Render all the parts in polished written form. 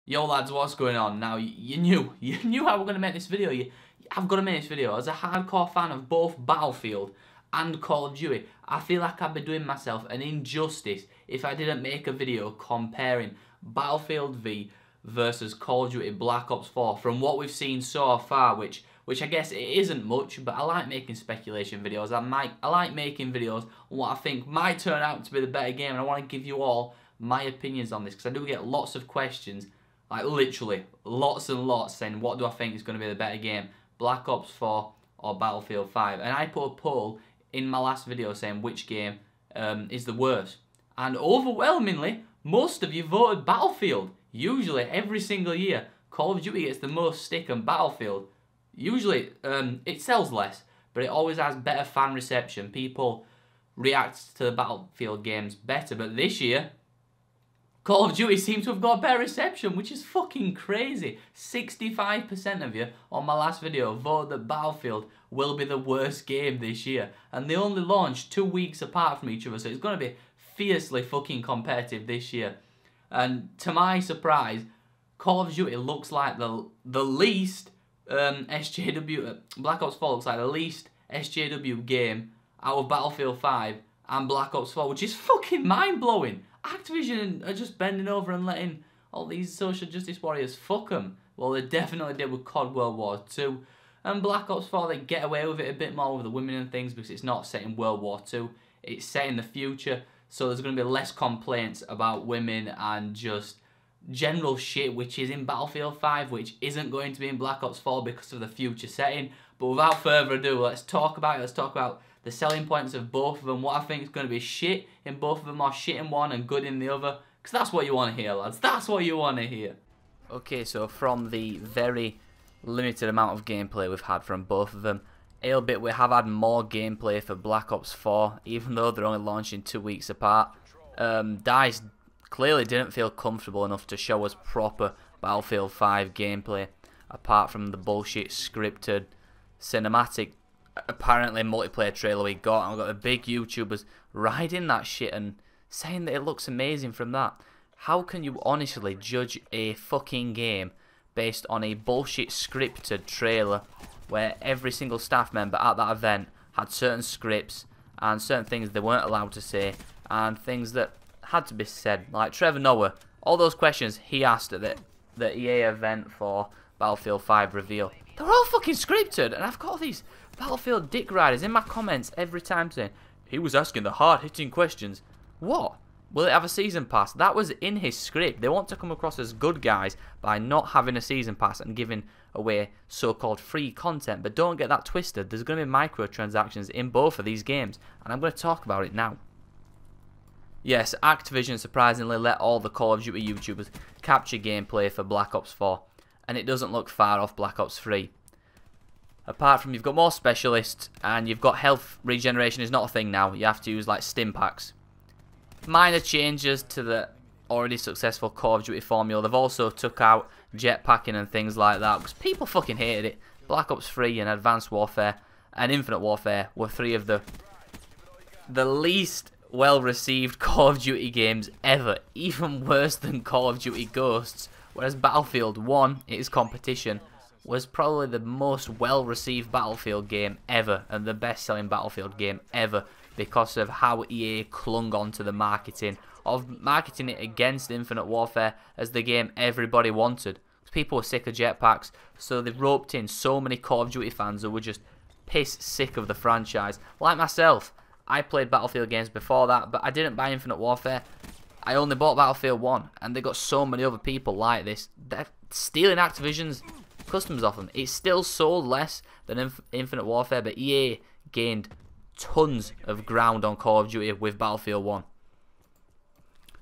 Yo lads, what's going on? Now, you knew how we're going to make this video. I've got to make this video. As a hardcore fan of both Battlefield and Call of Duty, I feel like I'd be doing myself an injustice if I didn't make a video comparing Battlefield V versus Call of Duty Black Ops 4 from what we've seen so far, which I guess it isn't much, but I like making speculation videos. I like making videos on what I think might turn out to be the better game, and I want to give you all my opinions on this, because I do get lots of questions, like literally lots and lots, saying what do I think is going to be the better game, Black Ops 4 or Battlefield 5. And I put a poll in my last video saying which game is the worst, and overwhelmingly most of you voted Battlefield. Usually every single year Call of Duty gets the most stick, and Battlefield usually it sells less, but it always has better fan reception. People react to the Battlefield games better, but this year Call of Duty seems to have got a better reception, which is fucking crazy. 65% of you on my last video voted that Battlefield will be the worst game this year, and they only launched 2 weeks apart from each other, so it's going to be fiercely fucking competitive this year. And to my surprise, Call of Duty looks like the least SJW, Black Ops 4 looks like the least SJW game out of Battlefield 5 and Black Ops 4, which is fucking mind-blowing. Activision are just bending over and letting all these social justice warriors fuck them. Well, they definitely did with COD World War 2. And Black Ops 4, they get away with it a bit more with the women and things, because it's not set in World War 2. It's set in the future, so there's going to be less complaints about women and just general shit, which is in Battlefield 5, which isn't going to be in Black Ops 4 because of the future setting. But without further ado, let's talk about it. Let's talk about the selling points of both of them, what I think is going to be shit in both of them, or shit in one and good in the other, because that's what you want to hear, lads. That's what you want to hear. Okay, so from the very limited amount of gameplay we've had from both of them, albeit we have had more gameplay for Black Ops 4, even though they're only launching 2 weeks apart. DICE clearly didn't feel comfortable enough to show us proper Battlefield 5 gameplay, apart from the bullshit scripted cinematic apparently multiplayer trailer we got, and we've got the big YouTubers riding that shit and saying that it looks amazing from that. How can you honestly judge a fucking game based on a bullshit scripted trailer where every single staff member at that event had certain scripts and certain things they weren't allowed to say and things that had to be said, like Trevor Noah, all those questions he asked at the EA event for Battlefield 5 reveal, they're all fucking scripted, and I've got all these Battlefield dick riders in my comments every time saying, he was asking the hard-hitting questions. What? Will it have a season pass? That was in his script. They want to come across as good guys by not having a season pass and giving away so-called free content, but don't get that twisted. There's going to be microtransactions in both of these games, and I'm going to talk about it now. Yes, Activision surprisingly let all the Call of Duty YouTubers capture gameplay for Black Ops 4, and it doesn't look far off Black Ops 3. Apart from you've got more specialists, and you've got health regeneration is not a thing now. You have to use like stim packs. Minor changes to the already successful Call of Duty formula. They've also took out jetpacking and things like that, because people fucking hated it. Black Ops 3 and Advanced Warfare and Infinite Warfare were three of the least well-received Call of Duty games ever, even worse than Call of Duty Ghosts, whereas Battlefield 1, its competition, was probably the most well-received Battlefield game ever, and the best-selling Battlefield game ever, because of how EA clung on to the marketing, of marketing it against Infinite Warfare as the game everybody wanted. People were sick of jetpacks, so they roped in so many Call of Duty fans who were just piss sick of the franchise, like myself. I played Battlefield games before that, but I didn't buy Infinite Warfare. I only bought Battlefield 1, and they got so many other people like this. They're stealing Activision's customers off them. It still sold less than Infinite Warfare, but EA gained tons of ground on Call of Duty with Battlefield 1.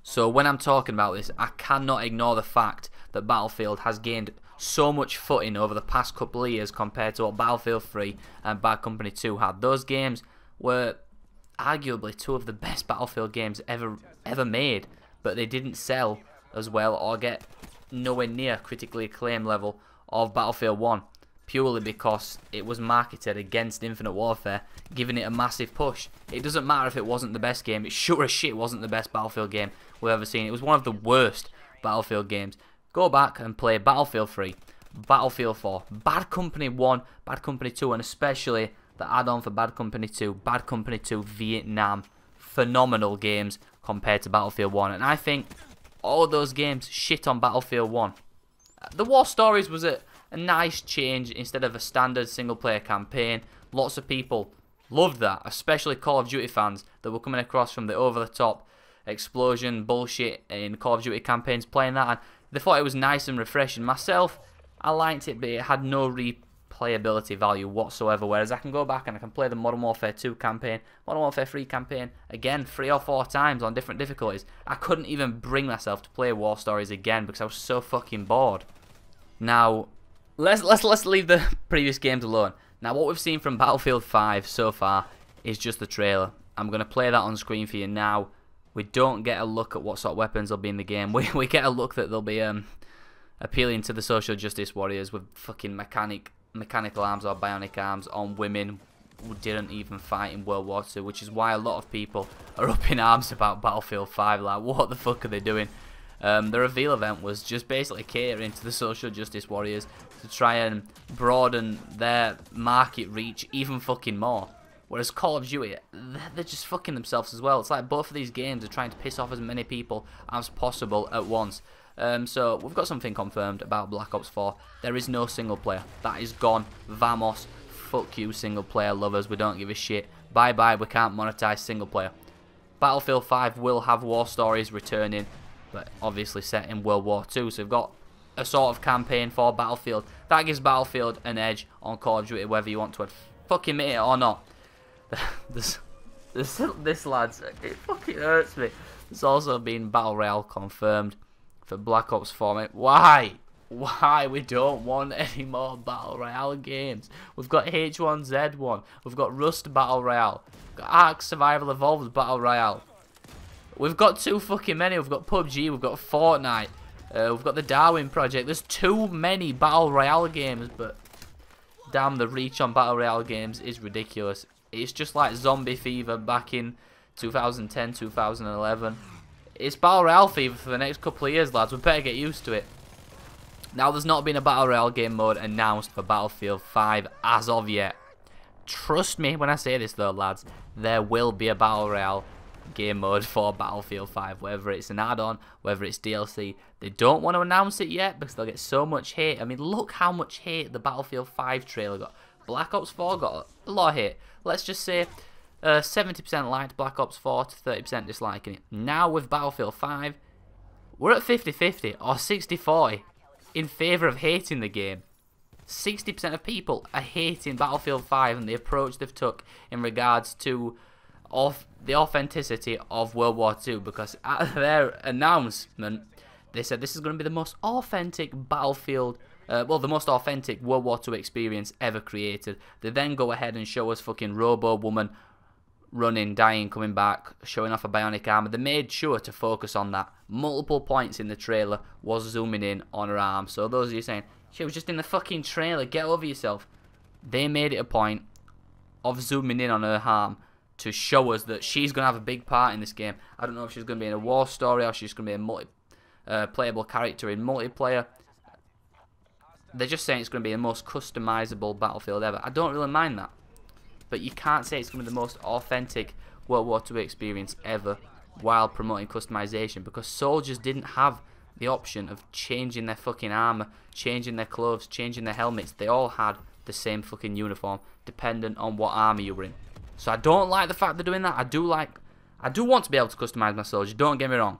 So when I'm talking about this, I cannot ignore the fact that Battlefield has gained so much footing over the past couple of years compared to what Battlefield 3 and Bad Company 2 had. Those games were arguably two of the best Battlefield games ever made, but they didn't sell as well or get nowhere near critically acclaimed level of Battlefield 1, purely because it was marketed against Infinite Warfare, giving it a massive push. It doesn't matter if it wasn't the best game. It sure as shit wasn't the best Battlefield game we've ever seen. It was one of the worst Battlefield games. go back and play Battlefield 3, Battlefield 4, Bad Company 1, Bad Company 2, and especially the add-on for Bad Company 2, Bad Company 2 Vietnam. Phenomenal games compared to Battlefield 1, and I think all those games shit on Battlefield 1. The War Stories was a nice change instead of a standard single-player campaign. Lots of people loved that, especially Call of Duty fans that were coming across from the over-the-top explosion bullshit in Call of Duty campaigns playing that, and they thought it was nice and refreshing. Myself, I liked it, but it had no replayability value whatsoever, whereas I can go back and I can play the Modern Warfare 2 campaign, Modern Warfare 3 campaign, again 3 or 4 times on different difficulties. I couldn't even bring myself to play War Stories again because I was so fucking bored. Now, let's leave the previous games alone. Now, what we've seen from Battlefield 5 so far is just the trailer. I'm going to play that on screen for you now. We don't get a look at what sort of weapons will be in the game. We get a look that they'll be appealing to the social justice warriors with fucking mechanical arms or bionic arms on women who didn't even fight in World War II, which is why a lot of people are up in arms about Battlefield 5. Like, what the fuck are they doing? The reveal event was just basically catering to the social justice warriors to try and broaden their market reach even fucking more. Whereas Call of Duty, they're just fucking themselves as well. It's like both of these games are trying to piss off as many people as possible at once. So we've got something confirmed about Black Ops 4. There is no single player. That is gone. Vamos. Fuck you, single player lovers. We don't give a shit. Bye bye. We can't monetize single player. Battlefield 5 will have War Stories returning, but obviously set in World War II. So we've got a sort of campaign for Battlefield. That gives Battlefield an edge on Call of Duty, whether you want to fucking admit it or not. This lads, it fucking hurts me. There's also been Battle Royale confirmed for Black Ops 4, mate. Why? We don't want any more Battle Royale games. We've got H1Z1. We've got Rust Battle Royale. We've got Ark Survival Evolved Battle Royale. We've got too fucking many. We've got PUBG. We've got Fortnite. We've got the Darwin Project. There's too many Battle Royale games, but damn, the reach on Battle Royale games is ridiculous. It's just like Zombie Fever back in 2010, 2011. It's Battle Royale fever for the next couple of years, lads. We better get used to it. Now, there's not been a Battle Royale game mode announced for Battlefield 5 as of yet. Trust me when I say this, though, lads. There will be a Battle Royale game mode for Battlefield 5, whether it's an add-on, whether it's DLC. They don't want to announce it yet because they'll get so much hate. I mean, look how much hate the Battlefield 5 trailer got. Black Ops 4 got a lot of hate. Let's just say 70% liked Black Ops 4 to 30% disliking it. Now with Battlefield 5, we're at 50-50 or 60-40 in favour of hating the game. 60% of people are hating Battlefield 5 and the approach they've took in regards to the authenticity of World War II, because at their announcement they said this is going to be the most authentic Battlefield, well, the most authentic World War II experience ever created. They then go ahead and show us fucking Robo Woman running, dying, coming back, showing off a bionic armor. They made sure to focus on that. Multiple points in the trailer was zooming in on her arm. So those of you saying, she was just in the fucking trailer, get over yourself. They made it a point of zooming in on her arm to show us that she's going to have a big part in this game. I don't know if she's going to be in a war story or she's going to be a playable character in multiplayer. They're just saying it's going to be the most customizable Battlefield ever. I don't really mind that. But you can't say it's going to be the most authentic World War II experience ever while promoting customization, because soldiers didn't have the option of changing their fucking armor, changing their clothes, changing their helmets. They all had the same fucking uniform, dependent on what army you were in. So I don't like the fact they're doing that. I do want to be able to customize my soldier, don't get me wrong.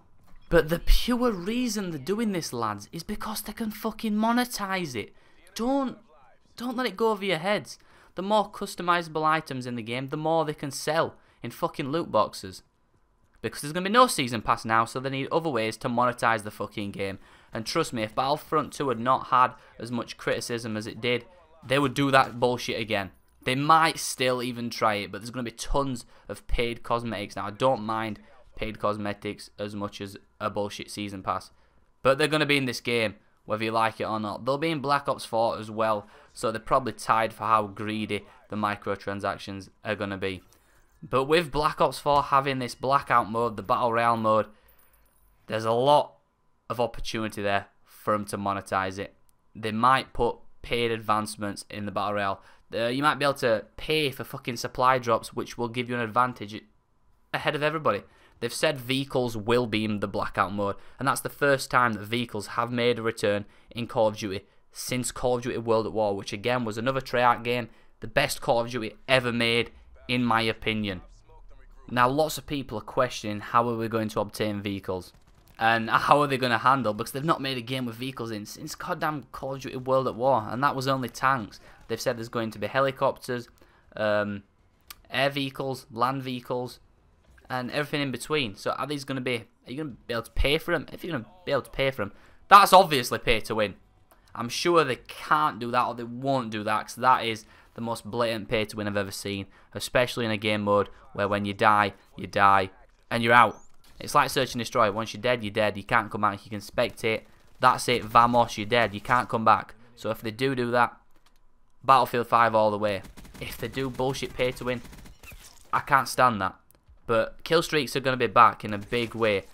But the pure reason they're doing this, lads, is because they can fucking monetize it. Don't let it go over your heads. The more customizable items in the game, the more they can sell in fucking loot boxes. Because there's going to be no season pass now, so they need other ways to monetize the fucking game. And trust me, if Battlefront 2 had not had as much criticism as it did, they would do that bullshit again. They might still even try it, but there's going to be tons of paid cosmetics. Now, I don't mind paid cosmetics as much as a bullshit season pass. But they're going to be in this game, whether you like it or not. They'll be in Black Ops 4 as well, so they're probably tied for how greedy the microtransactions are going to be. But with Black Ops 4 having this blackout mode, the Battle Royale mode, there's a lot of opportunity there for them to monetize it. They might put paid advancements in the Battle Royale. You might be able to pay for fucking supply drops, which will give you an advantage ahead of everybody. They've said vehicles will be in the Blackout mode, and that's the first time that vehicles have made a return in Call of Duty since Call of Duty World at War, which again was another Treyarch game, the best Call of Duty ever made, in my opinion. Now, lots of people are questioning how are we going to obtain vehicles, and how are they going to handle, because they've not made a game with vehicles in since goddamn Call of Duty World at War, and that was only tanks. They've said there's going to be helicopters, air vehicles, land vehicles, and everything in between. So are you going to be able to pay for them? If you're going to be able to pay for them, that's obviously pay to win. I'm sure they can't do that, or they won't do that, because that is the most blatant pay to win I've ever seen, especially in a game mode where when you die, and you're out. It's like Search and Destroy. Once you're dead, you're dead. You can't come back. You can spectate. That's it. Vamos, you're dead. You can't come back. So if they do that, Battlefield 5 all the way. If they do bullshit pay to win, I can't stand that. But kill streaks are going to be back in a big way.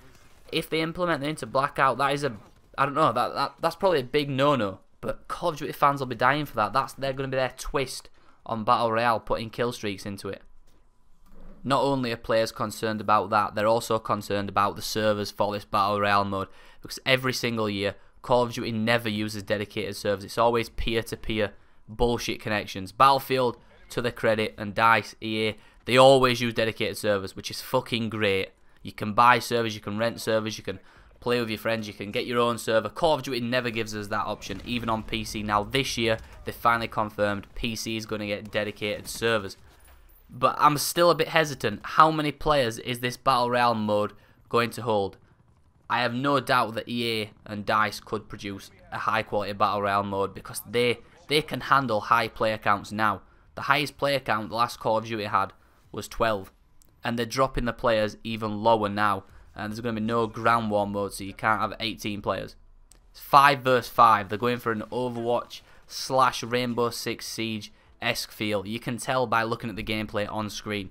If they implement them into Blackout, that is I don't know, that's probably a big no-no. But Call of Duty fans will be dying for that. They're going to be their twist on Battle Royale, putting kill streaks into it. Not only are players concerned about that, they're also concerned about the servers for this Battle Royale mode. Because every single year, Call of Duty never uses dedicated servers. It's always peer-to-peer bullshit connections. Battlefield, to their credit, and DICE, EA, they always use dedicated servers, which is fucking great. You can buy servers, you can rent servers, you can play with your friends, you can get your own server. Call of Duty never gives us that option, even on PC. Now this year, they finally confirmed PC is going to get dedicated servers. But I'm still a bit hesitant. How many players is this Battle Royale mode going to hold? I have no doubt that EA and DICE could produce a high quality Battle Royale mode, because they can handle high player counts now. The highest player count the last Call of Duty had was 12. And they're dropping the players even lower now. And there's going to be no ground war mode, so you can't have 18 players. It's 5 versus 5. They're going for an Overwatch / Rainbow Six Siege-esque feel. You can tell by looking at the gameplay on screen.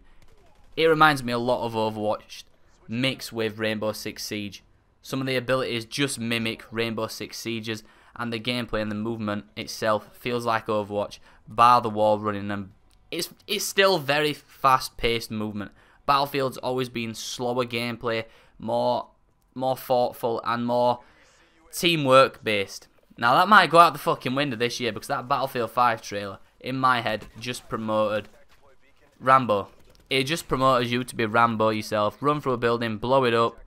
It reminds me a lot of Overwatch mixed with Rainbow Six Siege. Some of the abilities just mimic Rainbow Six Siege's, and the gameplay and the movement itself feels like Overwatch, bar the wall running, and it's still very fast-paced movement. Battlefield's always been slower gameplay, more thoughtful, and more teamwork based. Now that might go out the fucking window this year, because that Battlefield 5 trailer, in my head, just promoted Rambo. It just promoted you to be Rambo yourself. Run through a building, blow it up,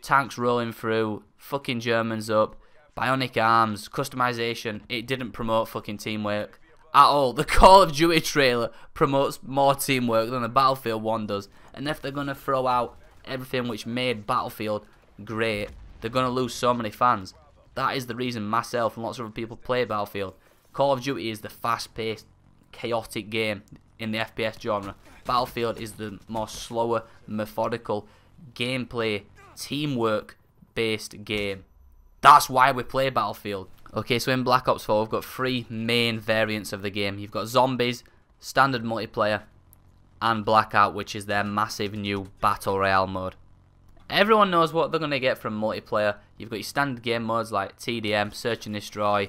tanks rolling through, fucking Germans up, bionic arms, customization. It didn't promote fucking teamwork at all. The Call of Duty trailer promotes more teamwork than the Battlefield one does. And if they're going to throw out everything which made Battlefield great, they're going to lose so many fans. That is the reason myself and lots of other people play Battlefield. Call of Duty is the fast-paced, chaotic game in the FPS genre. Battlefield is the more slower, methodical, gameplay, teamwork-based game. That's why we play Battlefield. Okay, so in Black Ops 4, we've got 3 main variants of the game. You've got Zombies, Standard Multiplayer, and Blackout, which is their massive new Battle Royale mode. Everyone knows what they're going to get from multiplayer. You've got your standard game modes like TDM, Search and Destroy,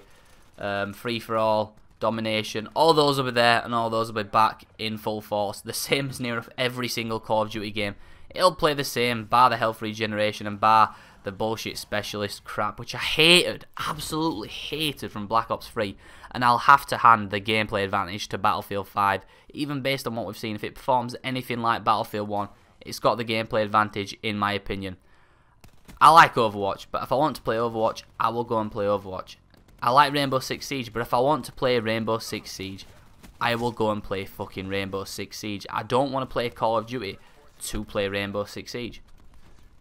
Free For All, Domination. All those will be there, and all those will be back in full force. The same as near enough every single Call of Duty game. It'll play the same, bar the health regeneration, and bar the bullshit specialist crap, which I hated, absolutely hated from Black Ops 3, and I'll have to hand the gameplay advantage to Battlefield 5, even based on what we've seen. If it performs anything like Battlefield 1, it's got the gameplay advantage in my opinion. I like Overwatch, but if I want to play Overwatch, I will go and play Overwatch. I like Rainbow Six Siege, but if I want to play Rainbow Six Siege, I will go and play fucking Rainbow Six Siege. I don't want to play Call of Duty to play Rainbow Six Siege.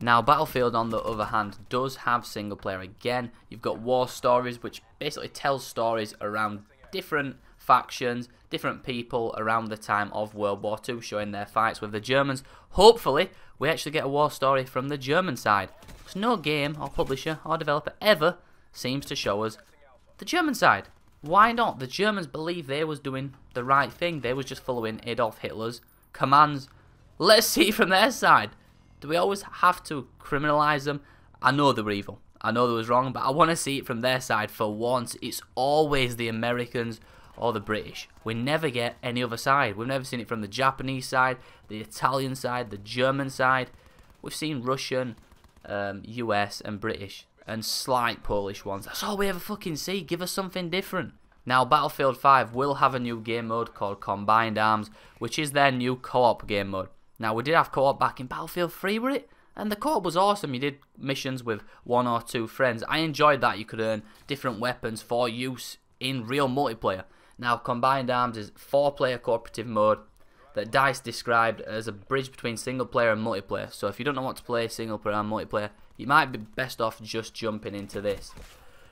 Now, Battlefield, on the other hand, does have single player again. You've got war stories, which basically tells stories around different factions, different people around the time of World War II, showing their fights with the Germans. Hopefully, we actually get a war story from the German side, because no game or publisher or developer ever seems to show us the German side. Why not? The Germans believe they was doing the right thing. They was just following Adolf Hitler's commands. Let's see from their side. Do we always have to criminalise them? I know they were evil. I know that was wrong, but I want to see it from their side for once. It's always the Americans or the British. We never get any other side. We've never seen it from the Japanese side, the Italian side, the German side. We've seen Russian, US and British, and slight Polish ones. That's all we ever fucking see. Give us something different. Now, Battlefield 5 will have a new game mode called Combined Arms, which is their new co-op game mode. Now, we did have co-op back in Battlefield 3, with it? And the co-op was awesome. You did missions with 1 or 2 friends. I enjoyed that. You could earn different weapons for use in real multiplayer. Now, Combined Arms is 4-player cooperative mode that DICE described as a bridge between single player and multiplayer. So if you don't know what to play, single player and multiplayer, you might be best off just jumping into this.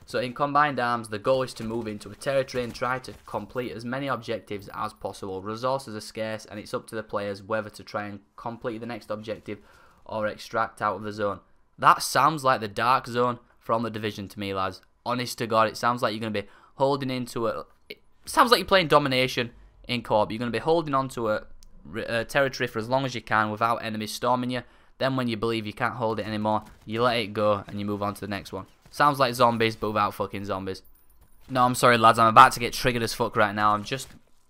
So in Combined Arms, the goal is to move into a territory and try to complete as many objectives as possible. Resources are scarce, and it's up to the players whether to try and complete the next objective or extract out of the zone. That sounds like the Dark Zone from The Division to me, lads. Honest to God, it sounds like you're going to be holding into a... It sounds like you're playing domination in co-op. You're going to be holding on to a territory for as long as you can without enemies storming you. Then when you believe you can't hold it anymore, you let it go and you move on to the next one. Sounds like zombies, but without fucking zombies. No, I'm sorry, lads. I'm about to get triggered as fuck right now.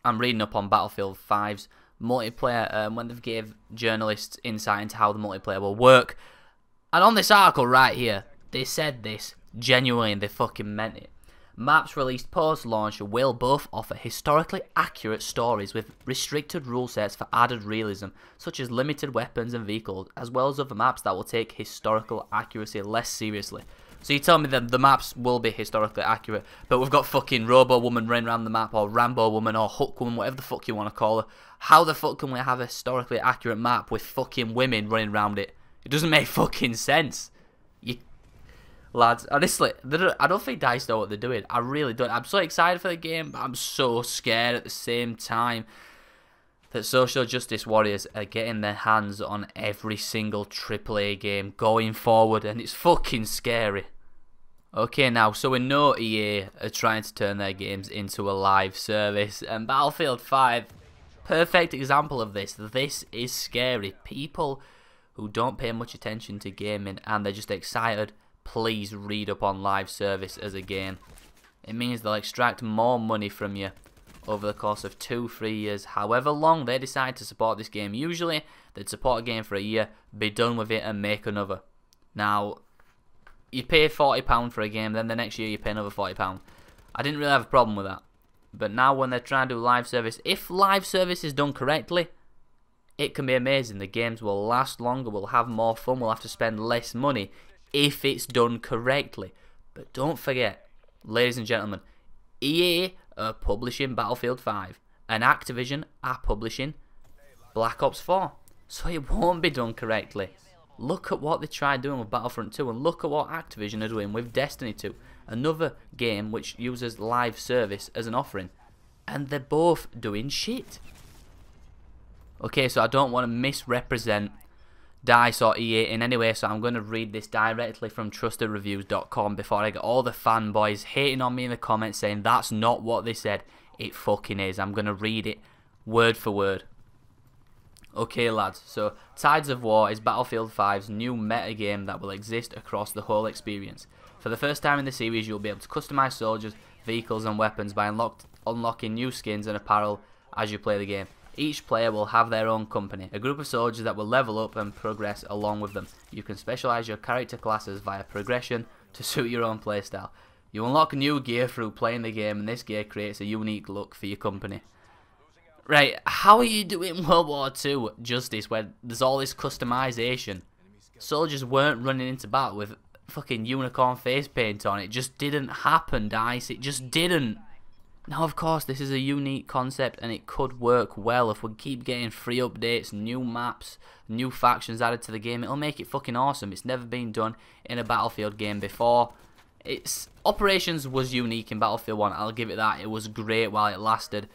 I'm reading up on Battlefield 5's multiplayer when they've gave journalists insight into how the multiplayer will work. And on this article right here, they said this genuinely and they fucking meant it. Maps released post-launch will both offer historically accurate stories with restricted rule sets for added realism, such as limited weapons and vehicles, as well as other maps that will take historical accuracy less seriously. So you tell me that the maps will be historically accurate, but we've got fucking Robo Woman running around the map, or Rambo Woman, or Hook Woman, whatever the fuck you want to call her. How the fuck can we have a historically accurate map with fucking women running around it? It doesn't make fucking sense. Lads, honestly, I don't think DICE know what they're doing. I really don't. I'm so excited for the game, but I'm so scared at the same time that social justice warriors are getting their hands on every single AAA game going forward, and it's fucking scary. Okay, now, so we know EA are trying to turn their games into a live service, and Battlefield 5, perfect example of this. This is scary. People who don't pay much attention to gaming and they're just excited, please read up on live service as a game. It means they'll extract more money from you over the course of 2-3 years, however long they decide to support this game. Usually, they'd support a game for a year, be done with it and make another. Now, you pay £40 for a game, then the next year you pay another £40. I didn't really have a problem with that. But now when they're trying to do live service, if live service is done correctly, it can be amazing. The games will last longer, we'll have more fun, we'll have to spend less money if it's done correctly. But don't forget, ladies and gentlemen, EA are publishing Battlefield 5 and Activision are publishing Black Ops 4. So it won't be done correctly. Look at what they tried doing with Battlefront 2 and look at what Activision are doing with Destiny 2. Another game which uses live service as an offering. And they're both doing shit. Okay, so I don't want to misrepresent DICE or EA in any way, so I'm going to read this directly from trustedreviews.com before I get all the fanboys hating on me in the comments saying that's not what they said. It fucking is. I'm going to read it word for word. Okay, lads, so Tides of War is Battlefield 5's new meta game that will exist across the whole experience. For the first time in the series, you'll be able to customize soldiers, vehicles and weapons by unlocking new skins and apparel as you play the game. Each player will have their own company, a group of soldiers that will level up and progress along with them. You can specialize your character classes via progression to suit your own playstyle. You unlock new gear through playing the game, and this gear creates a unique look for your company. Right, how are you doing World War II justice when there's all this customization? Soldiers weren't running into battle with fucking unicorn face paint on. It just didn't happen, DICE. It just didn't. Now, of course, this is a unique concept and it could work well if we keep getting free updates, new maps, new factions added to the game. It'll make it fucking awesome. It's never been done in a Battlefield game before. Operations was unique in Battlefield 1, I'll give it that. It was great while it lasted.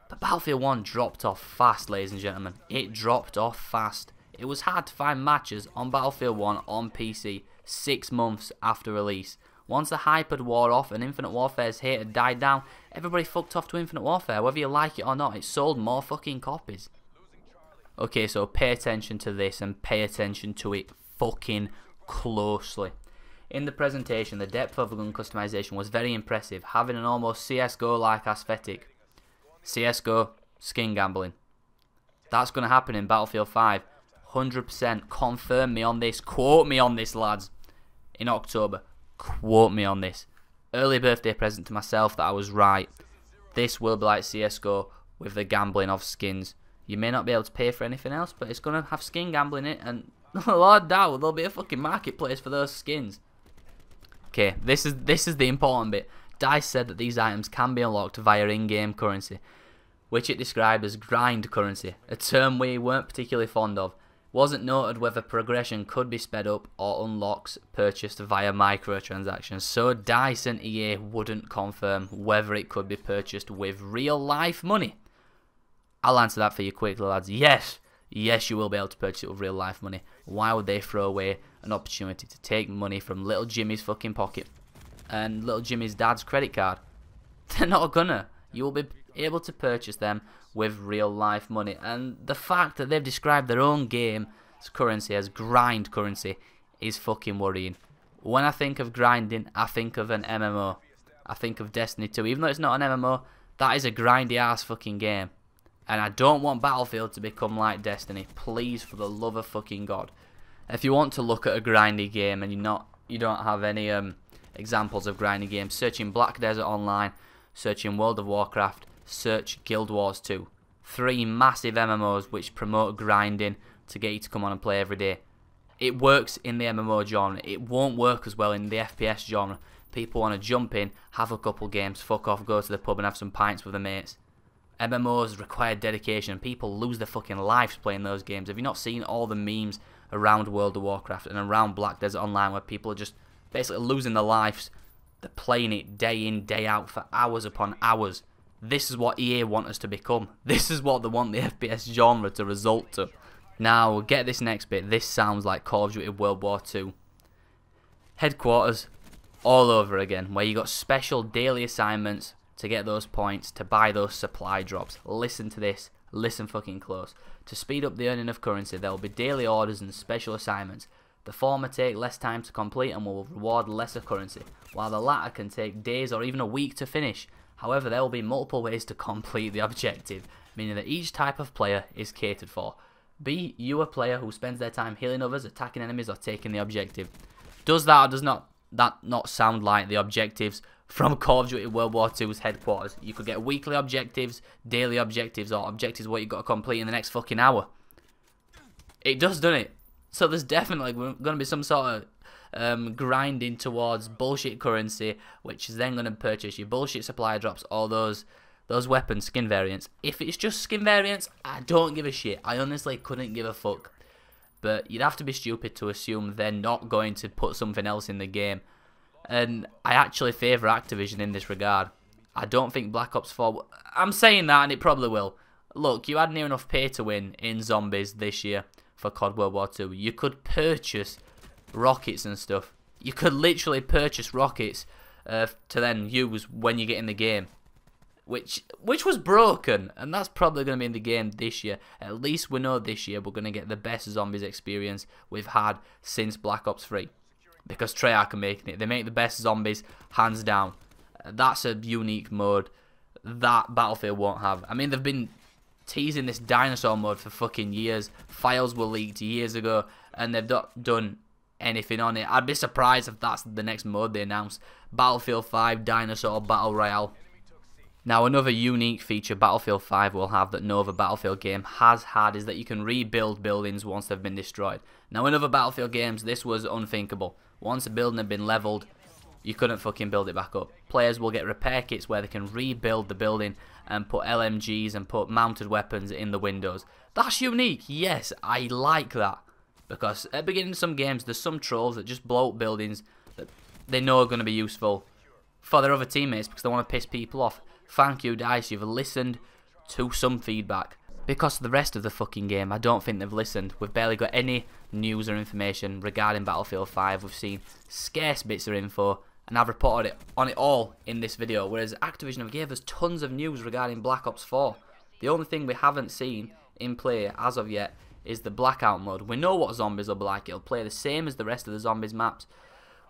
But Battlefield 1 dropped off fast, ladies and gentlemen. It dropped off fast. It was hard to find matches on Battlefield 1 on PC 6 months after release. Once the hype had wore off and Infinite Warfare's hate had died down, everybody fucked off to Infinite Warfare. Whether you like it or not, it sold more fucking copies. Okay, so pay attention to this and pay attention to it fucking closely. In the presentation, the depth of gun customization was very impressive, having an almost CSGO-like aesthetic. CSGO, skin gambling. That's going to happen in Battlefield 5. 100%. Confirm me on this. Quote me on this, lads. In October. Quote me on this. Early birthday present to myself that I was right. This will be like CSGO with the gambling of skins. You may not be able to pay for anything else, but it's going to have skin gambling in it, and Lord doubt there'll be a fucking marketplace for those skins. Okay, this is the important bit. DICE said that these items can be unlocked via in-game currency, which it described as grind currency, a term we weren't particularly fond of. Wasn't noted whether progression could be sped up or unlocks purchased via microtransactions, so DICE and EA wouldn't confirm whether it could be purchased with real life money. I'll answer that for you quickly, lads. Yes, you will be able to purchase it with real life money. Why would they throw away an opportunity to take money from little Jimmy's fucking pocket and little Jimmy's dad's credit card? They're not gonna. You will be able to purchase them with real life money, and the fact that they've described their own game's currency as grind currency is fucking worrying. When I think of grinding, I think of an MMO. I think of Destiny 2. Even though it's not an MMO, that is a grindy ass fucking game. And I don't want Battlefield to become like Destiny. Please, for the love of fucking God. If you want to look at a grindy game and you don't have any examples of grindy games, search in Black Desert Online, search in World of Warcraft, search Guild Wars 2. 3 massive MMOs which promote grinding to get you to come on and play every day. It works in the MMO genre. It won't work as well in the FPS genre. People want to jump in, have a couple games, fuck off, go to the pub and have some pints with their mates. MMOs require dedication. People lose their fucking lives playing those games. Have you not seen all the memes around World of Warcraft and around Black Desert Online where people are just basically losing their lives? They're playing it day in, day out for hours upon hours. This is what EA want us to become. This is what they want the FPS genre to result to. Now, get this next bit. This sounds like Call of Duty World War II. Headquarters all over again, where you got special daily assignments to get those points, to buy those supply drops. Listen to this. Listen fucking close. To speed up the earning of currency, there will be daily orders and special assignments. The former take less time to complete and will reward lesser currency, while the latter can take days or even a week to finish. However, there will be multiple ways to complete the objective, meaning that each type of player is catered for. Be you a player who spends their time healing others, attacking enemies, or taking the objective. Does that or does that not sound like the objectives from Call of Duty World War II's headquarters? You could get weekly objectives, daily objectives, or objectives what you've got to complete in the next fucking hour. It does, doesn't it? So there's definitely going to be some sort of grinding towards bullshit currency, which is then going to purchase your bullshit supply drops, all those weapon skin variants. If it's just skin variants, I don't give a shit. I honestly couldn't give a fuck. But you'd have to be stupid to assume they're not going to put something else in the game. And I actually favour Activision in this regard. I don't think Black Ops 4... I'm saying that and it probably will. Look, you had near enough pay to win in Zombies this year for COD World War II. You could purchase rockets and stuff. You could literally purchase rockets to then use when you get in the game. Which was broken, and that's probably going to be in the game this year. At least we know this year we're going to get the best Zombies experience we've had since Black Ops 3. Because Treyarch are making it. They make the best Zombies, hands down. That's a unique mode that Battlefield won't have. I mean, they've been teasing this dinosaur mode for fucking years. Files were leaked years ago, and they've not done anything on it. I'd be surprised if that's the next mode they announce. Battlefield 5 Dinosaur Battle Royale. Now, another unique feature Battlefield 5 will have that no other Battlefield game has had is that you can rebuild buildings once they've been destroyed. Now, in other Battlefield games, this was unthinkable. Once a building had been leveled, you couldn't fucking build it back up. Players will get repair kits where they can rebuild the building and put LMGs and put mounted weapons in the windows. That's unique. Yes, I like that. Because at the beginning of some games, there's some trolls that just blow up buildings that they know are going to be useful for their other teammates because they want to piss people off. Thank you, DICE, you've listened to some feedback. Because of the rest of the fucking game, I don't think they've listened. We've barely got any news or information regarding Battlefield 5. We've seen scarce bits of info, and I've reported on it all in this video. Whereas Activision have gave us tons of news regarding Black Ops 4. The only thing we haven't seen in play as of yet is the Blackout mode. We know what Zombies will be like. It'll play the same as the rest of the Zombies maps.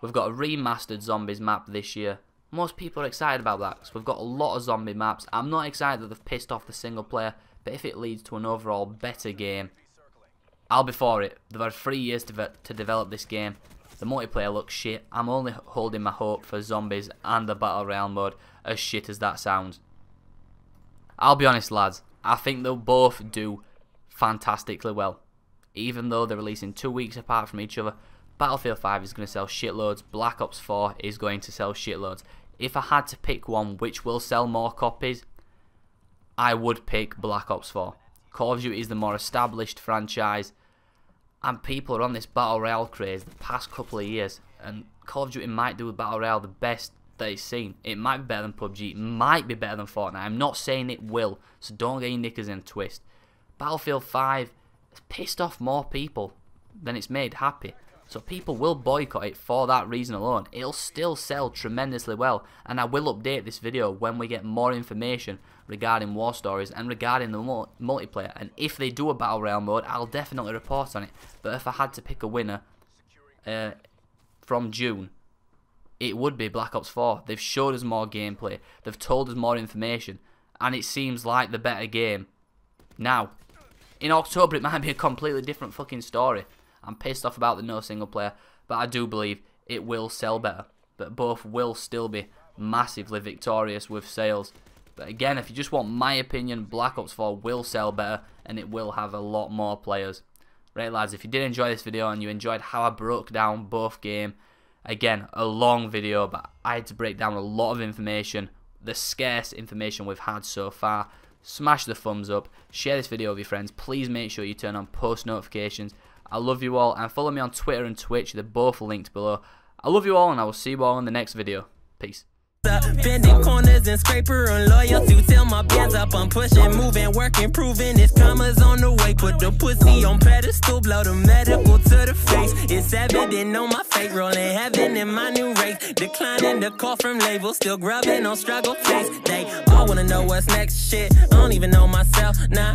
We've got a remastered Zombies map this year. Most people are excited about that because we've got a lot of zombie maps. I'm not excited that they've pissed off the single player, but if it leads to an overall better game, I'll be for it. They've had 3 years to develop this game. The multiplayer looks shit. I'm only holding my hope for Zombies and the Battle Royale mode, as shit as that sounds. I'll be honest, lads, I think they'll both do fantastically well. Even though they're releasing 2 weeks apart from each other, Battlefield 5 is going to sell shitloads, Black Ops 4 is going to sell shitloads. If I had to pick one which will sell more copies, I would pick Black Ops 4. Call of Duty is the more established franchise, and people are on this Battle Royale craze the past couple of years, and Call of Duty might do with Battle Royale the best that it's seen. It might be better than PUBG, it might be better than Fortnite. I'm not saying it will, so don't get your knickers in a twist. Battlefield 5 has pissed off more people than it's made happy. So people will boycott it for that reason alone. It'll still sell tremendously well, and I will update this video when we get more information regarding War Stories and regarding the multiplayer. And if they do a Battle Royale mode, I'll definitely report on it. But if I had to pick a winner from June, it would be Black Ops 4. They've showed us more gameplay, they've told us more information, and it seems like the better game. Now, in October it might be a completely different fucking story. I'm pissed off about the no single player, but I do believe it will sell better. But both will still be massively victorious with sales. But again, if you just want my opinion, Black Ops 4 will sell better and it will have a lot more players. Right, lads, if you did enjoy this video and you enjoyed how I broke down both games, again, a long video, but I had to break down a lot of information, the scarce information we've had so far. Smash the thumbs up, share this video with your friends, please make sure you turn on post notifications. I love you all, and follow me on Twitter and Twitch, they're both linked below. I love you all, and I will see you all in the next video. Peace. Bending corners and scraper on loyalty. Tell my bands up, I'm pushing, moving, working, proving it's commas on the way. Put the pussy on pedestal, blow the medical to the face. It's evident on my fate, rolling heaven in my new race. Declining the call from labels, still grubbing on struggle face. They all wanna know what's next, shit. I don't even know myself, nah.